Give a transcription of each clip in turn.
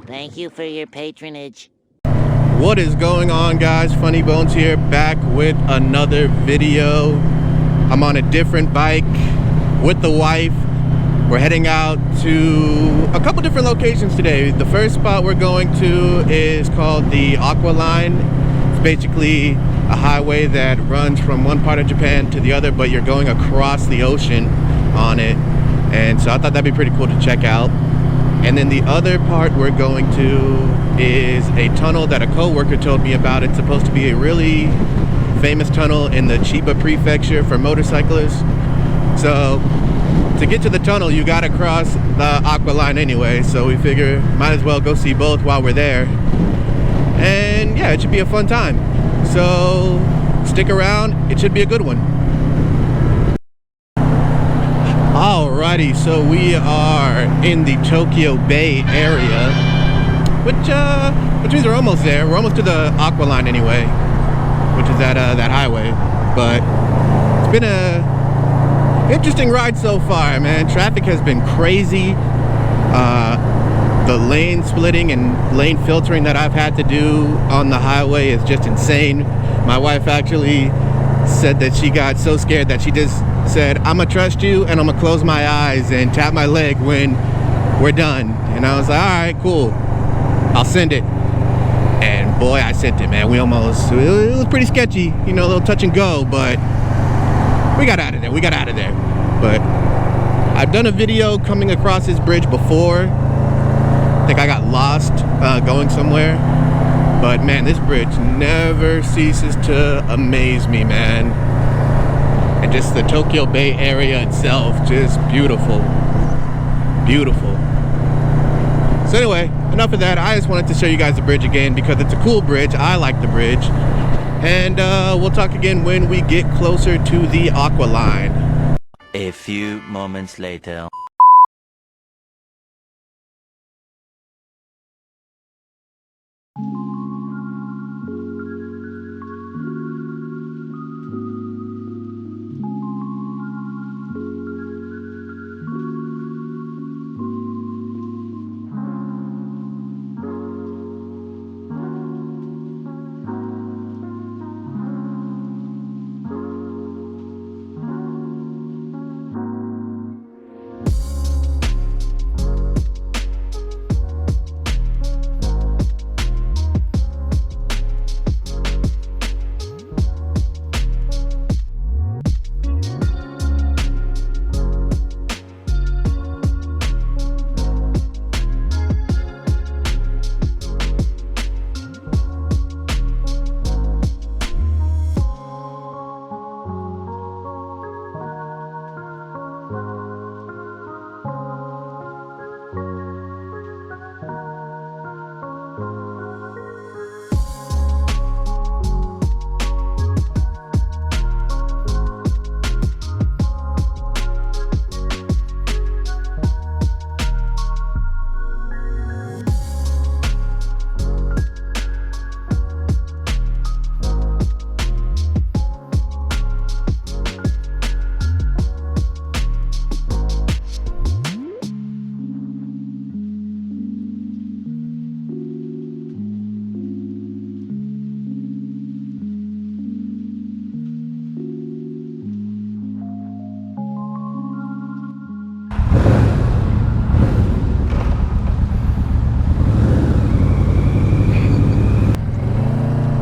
Thank you for your patronage. What is going on, guys? Funny Bones here, back with another video. I'm on a different bike with the wife. We're heading out to a couple different locations today. The first spot we're going to is called the Aqua Line. It's basically a highway that runs from one part of Japan to the other, but you're going across the ocean on it. And so I thought that'd be pretty cool to check out. And then the other part we're going to is a tunnel that a co-worker told me about. It's supposed to be a really famous tunnel in the Chiba prefecture for motorcyclists. So to get to the tunnel, you gotta cross the Aqua Line anyway. So we figure might as well go see both while we're there. And yeah, it should be a fun time. So stick around, it should be a good one. Alrighty, so we are in the Tokyo Bay area, which means we're almost there. We're almost to the Aqua Line anyway, which is that highway. But it's been a interesting ride so far, man. Traffic has been crazy. The lane splitting and lane filtering that I've had to do on the highway is just insane. My wife actually said that she got so scared that she just said, "I'm gonna trust you and I'm gonna close my eyes and tap my leg when we're done." And I was like, all right, cool, I'll send it. And boy, I sent it, man. It was pretty sketchy, you know, a little touch and go, but we got out of there. But I've done a video coming across this bridge before. I think I got lost going somewhere. But man, this bridge never ceases to amaze me, man. And just the Tokyo Bay area itself, just beautiful. Beautiful. So anyway, enough of that. I just wanted to show you guys the bridge again because it's a cool bridge. I like the bridge. And we'll talk again when we get closer to the Aqua Line. A few moments later.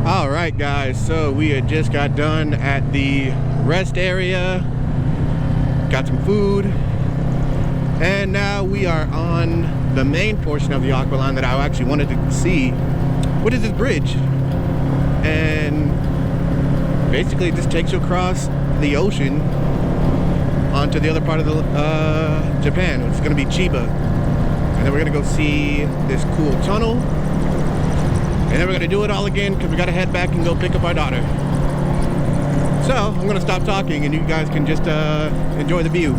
Alright guys, so we had just got done at the rest area, got some food, and now we are on the main portion of the Aqua Line that I actually wanted to see. What is this bridge? And basically it just takes you across the ocean onto the other part of the Japan. It's going to be Chiba. And then we're going to go see this cool tunnel. And then we're gonna do it all again because we gotta head back and go pick up our daughter. So I'm gonna stop talking and you guys can just enjoy the view.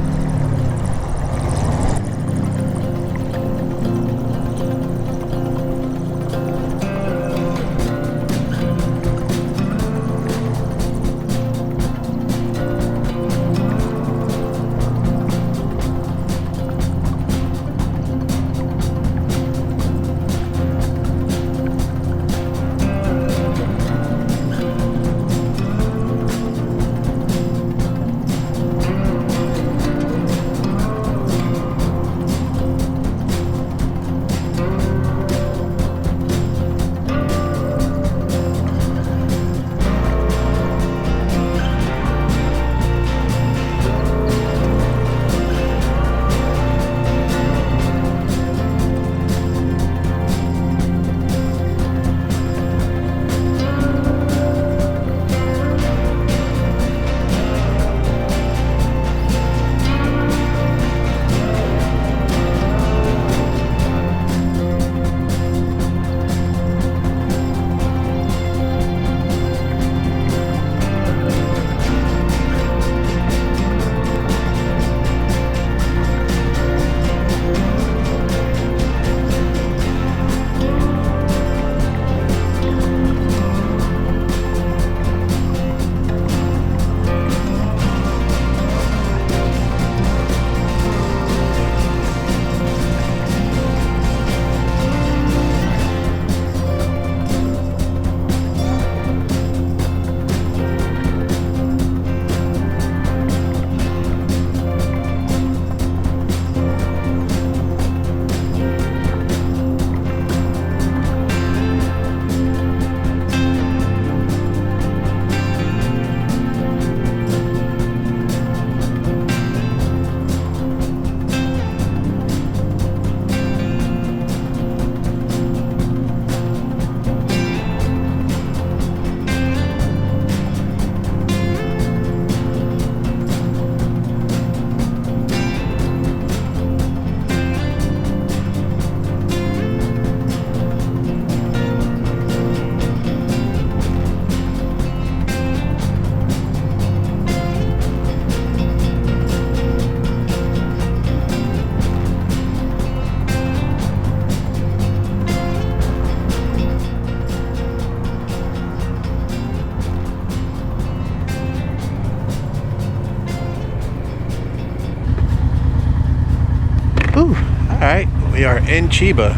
Ooh, alright, we are in Chiba.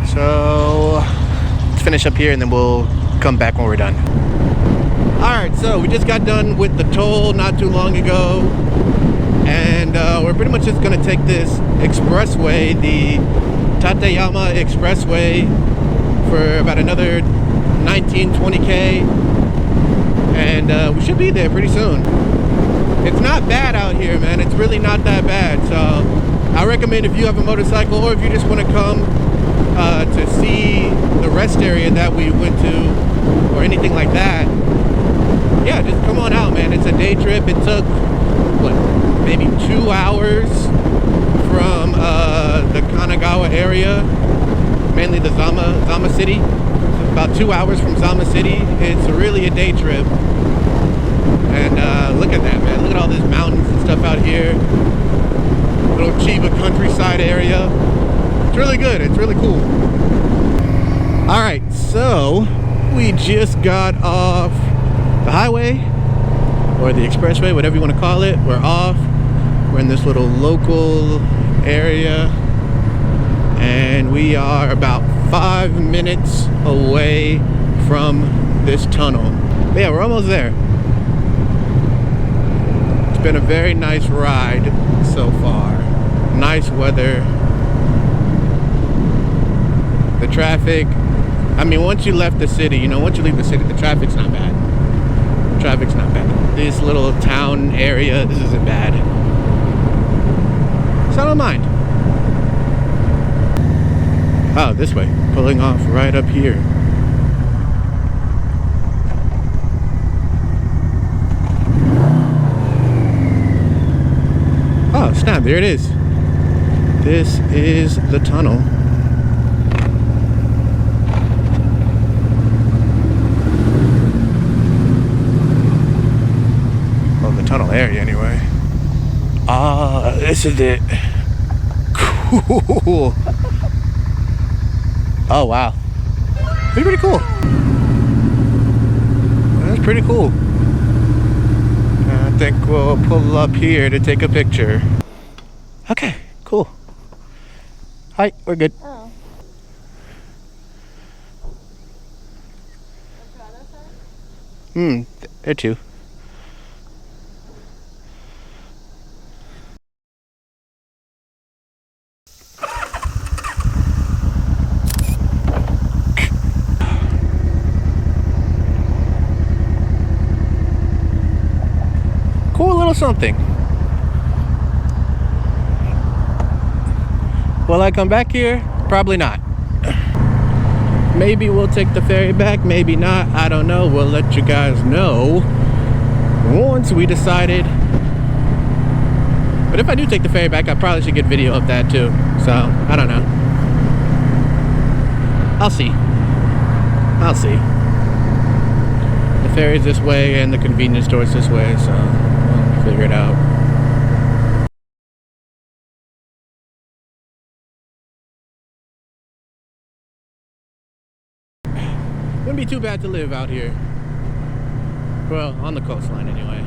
So, let's finish up here and then we'll come back when we're done. Alright, so we just got done with the toll not too long ago. And we're pretty much just going to take this expressway, the Tateyama Expressway, for about another 19-20K. And we should be there pretty soon. It's not bad out here, man. It's really not that bad. So I recommend if you have a motorcycle or if you just want to come to see the rest area that we went to or anything like that, yeah, just come on out, man. It's a day trip. It took, what, maybe 2 hours from the Kanagawa area, mainly the Zama City. So about 2 hours from Zama City. It's really a day trip. And look at that, man. Look at all these mountains and stuff out here. Little Chiba countryside area. It's really good. It's really cool. Alright, so we just got off the highway or the expressway, whatever you want to call it. We're off. We're in this little local area. And we are about 5 minutes away from this tunnel. But yeah, we're almost there. It's been a very nice ride so far. Nice weather. The traffic, I mean, once you left the city, you know, once you leave the city, the traffic's not bad. Traffic's not bad. This little town area, this isn't bad. So I don't mind. Oh, this way. Pulling off right up here. Oh, snap, there it is. This is the tunnel. Well, the tunnel area anyway. Ah, this is it. Cool. Oh, wow. Pretty cool. That's pretty cool. I think we'll pull up here to take a picture. Okay, cool. Hi, we're good. Oh. There too. Cool little something. Will I come back here? Probably not. Maybe we'll take the ferry back, maybe not. I don't know. We'll let you guys know once we decided. But if I do take the ferry back, I probably should get video of that too. So, I don't know. I'll see. I'll see. The ferry's this way and the convenience store's this way, so we'll figure it out. Wouldn't be too bad to live out here. Well, on the coastline anyway.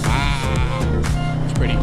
Ah, it's pretty.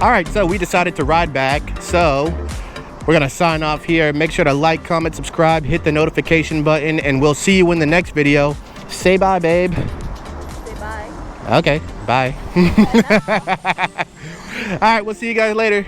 All right, so we decided to ride back. So we're gonna sign off here. Make sure to like, comment, subscribe, hit the notification button, and we'll see you in the next video. Say bye, babe. Say bye. Okay, bye. All right, we'll see you guys later.